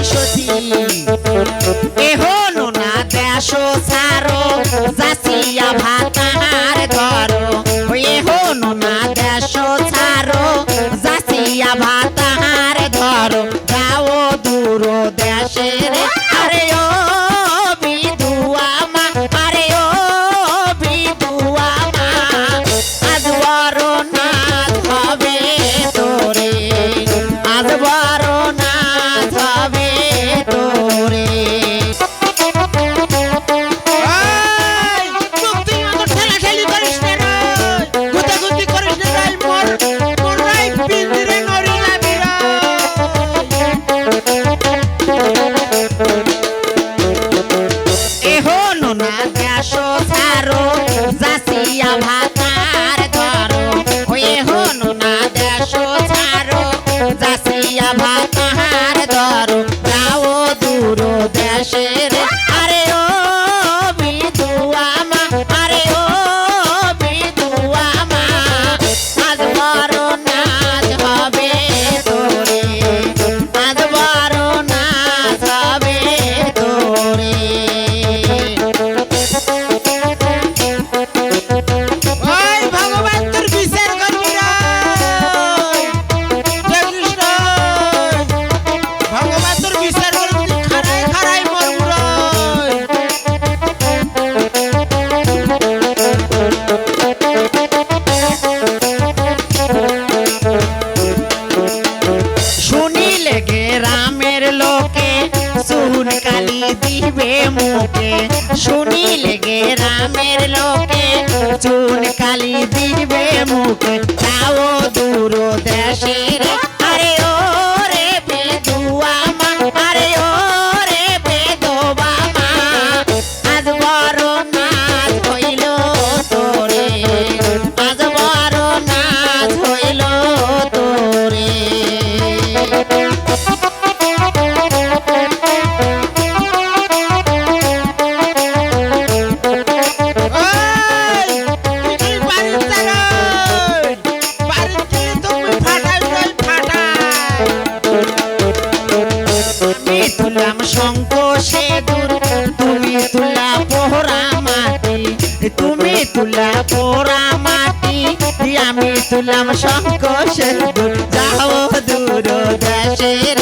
সতী এহনো না দেশ সারো যাচিয়া ভাতার ধরো এহনো না দেশ সারো যাচিয়া ভাতার ধরো যাও দূর দেশের আরে ও বিধুয়া মা আরে ও বিধুয়া মা আজ বড় নাথ হবে তোরে আজ বড় নাথ হবে তোরে এহনো না দেশ সারো যাচিয়া ভাতার ধরো এহনো না দেশ সারো যাচিয়া ভাতার ধরো যাও দূর দেশের আরে ও বিধুয়া মা আরে ও বিধুয়া মা আজ বড় নাচ হবে তোরে আজ বড় নাচ হবে তোরে ওই ভগবান তোর বিচার করবি রে জয় কৃষ্ণ ভগবান তোর বিচার করবি খারাই খারাই মরবু রে শুনিলে গে রামের লোকে সুন কালি দিবে মুখে শুনিলে গে রামের লোকে চুন কালি দিবে মুখে যাও দূর দেশের আরে ও রে বিধুয়া মা আরে ও রে বিধবা মা আজ বড় নাচ হইল তোরে আজ বড় নাচ হইল তোরে ওই তুই বাড়ি চালা বাড়ি গেলে তুমি ফাটাই রই ফাটাই আমি তুলাম শঙ্খ সেদুর তুমি তুলা পোহরা মাটি তুমি তুলা পোহরা মাটি আমি তুলাম শঙ্খ সেদুর যাও দূর দেশের